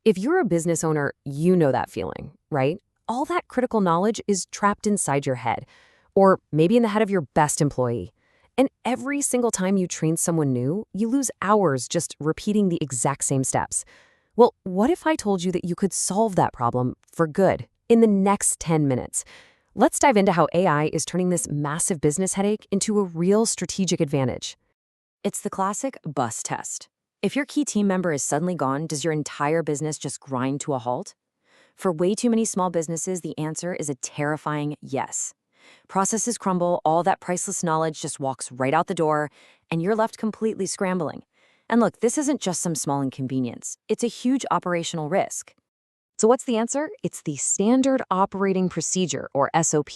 If you're a business owner, you know that feeling, right? All that critical knowledge is trapped inside your head, or maybe in the head of your best employee. And every single time you train someone new, you lose hours just repeating the exact same steps. Well, what if I told you that you could solve that problem for good in the next 10 minutes? Let's dive into how AI is turning this massive business headache into a real strategic advantage. It's the classic bus test. If your key team member is suddenly gone, does your entire business just grind to a halt? For way too many small businesses, the answer is a terrifying yes. Processes crumble, all that priceless knowledge just walks right out the door, and you're left completely scrambling. And look, this isn't just some small inconvenience. It's a huge operational risk. So what's the answer? It's the Standard Operating Procedure, or SOP.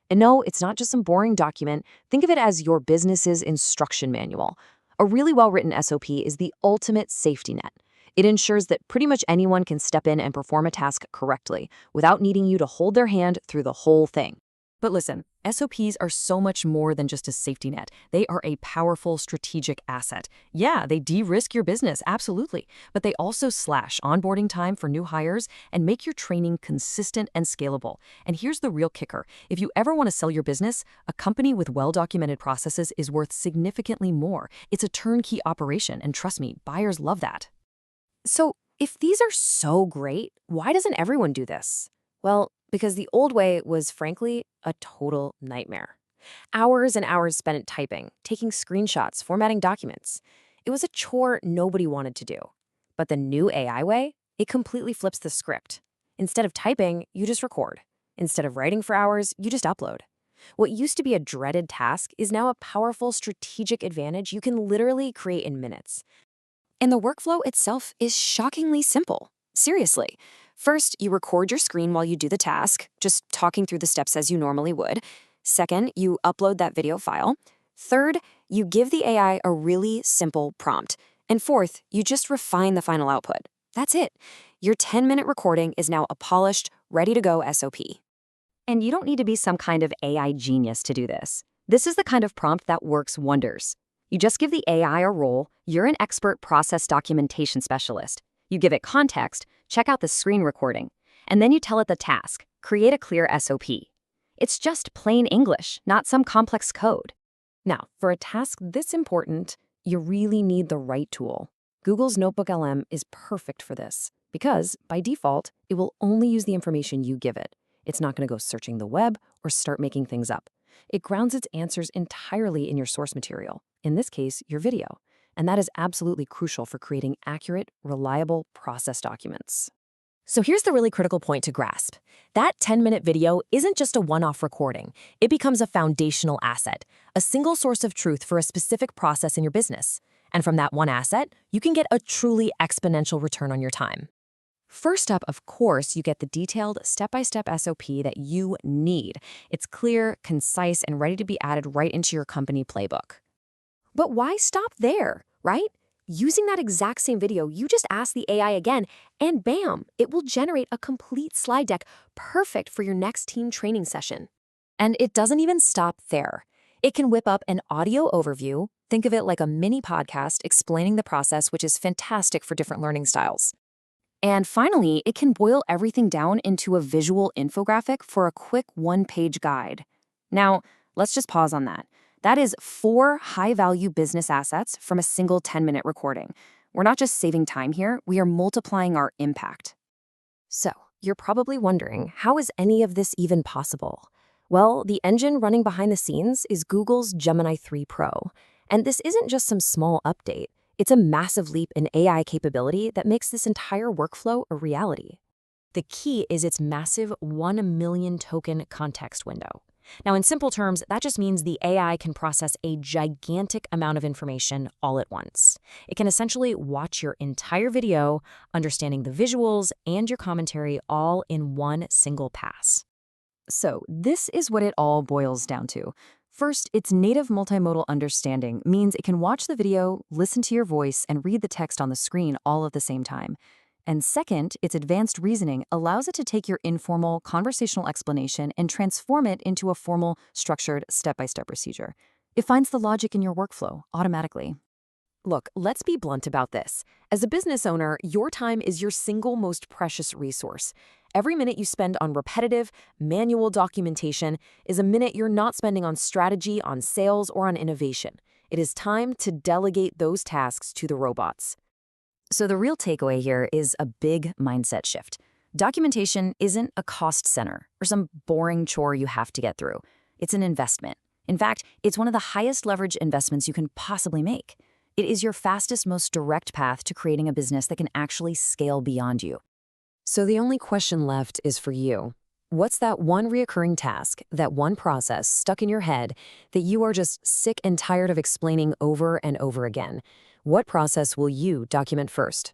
And no, it's not just some boring document. Think of it as your business's instruction manual. A really well-written SOP is the ultimate safety net. It ensures that pretty much anyone can step in and perform a task correctly without needing you to hold their hand through the whole thing. But listen, SOPs are so much more than just a safety net. They are a powerful strategic asset. Yeah, they de-risk your business, absolutely. But they also slash onboarding time for new hires and make your training consistent and scalable. And here's the real kicker. If you ever want to sell your business, a company with well-documented processes is worth significantly more. It's a turnkey operation, and trust me, buyers love that. So, if these are so great, why doesn't everyone do this? Well, because the old way was, frankly, a total nightmare. Hours and hours spent typing, taking screenshots, formatting documents. It was a chore nobody wanted to do. But the new AI way, it completely flips the script. Instead of typing, you just record. Instead of writing for hours, you just upload. What used to be a dreaded task is now a powerful strategic advantage you can literally create in minutes. And the workflow itself is shockingly simple. Seriously. First, you record your screen while you do the task, just talking through the steps as you normally would. Second, you upload that video file. Third, you give the AI a really simple prompt. And fourth, you just refine the final output. That's it. Your 10-minute recording is now a polished, ready-to-go SOP. And you don't need to be some kind of AI genius to do this. This is the kind of prompt that works wonders. You just give the AI a role, you're an expert process documentation specialist. You give it context, check out the screen recording, and then you tell it the task, create a clear SOP. It's just plain English, not some complex code. Now, for a task this important, you really need the right tool. Google's Notebook LM is perfect for this because, by default, it will only use the information you give it. It's not going to go searching the web or start making things up. It grounds its answers entirely in your source material, in this case, your video. And that is absolutely crucial for creating accurate, reliable process documents. So here's the really critical point to grasp. That 10-minute video isn't just a one-off recording. It becomes a foundational asset, a single source of truth for a specific process in your business. And from that one asset, you can get a truly exponential return on your time. First up, of course, you get the detailed step-by-step SOP that you need. It's clear, concise, and ready to be added right into your company playbook. But why stop there, right? Using that exact same video, you just ask the AI again, and bam, it will generate a complete slide deck perfect for your next team training session. And it doesn't even stop there. It can whip up an audio overview. Think of it like a mini podcast explaining the process, which is fantastic for different learning styles. And finally, it can boil everything down into a visual infographic for a quick one-page guide. Now, let's just pause on that. That is 4 high-value business assets from a single 10-minute recording. We're not just saving time here, we are multiplying our impact. So, you're probably wondering, how is any of this even possible? Well, the engine running behind the scenes is Google's Gemini 3 Pro. And this isn't just some small update. It's a massive leap in AI capability that makes this entire workflow a reality. The key is its massive 1 million token context window. Now, in simple terms, that just means the AI can process a gigantic amount of information all at once. It can essentially watch your entire video, understanding the visuals and your commentary all in one single pass. So this is what it all boils down to. First, its native multimodal understanding means it can watch the video, listen to your voice, and read the text on the screen all at the same time. And second, its advanced reasoning allows it to take your informal, conversational explanation and transform it into a formal, structured, step-by-step procedure. It finds the logic in your workflow automatically. Look, let's be blunt about this. As a business owner, your time is your single most precious resource. Every minute you spend on repetitive, manual documentation is a minute you're not spending on strategy, on sales, or on innovation. It is time to delegate those tasks to the robots. So the real takeaway here is a big mindset shift. Documentation isn't a cost center or some boring chore you have to get through. It's an investment. In fact, it's one of the highest leverage investments you can possibly make. It is your fastest, most direct path to creating a business that can actually scale beyond you. So the only question left is for you. What's that one reoccurring task, that one process stuck in your head that you are just sick and tired of explaining over and over again? What process will you document first?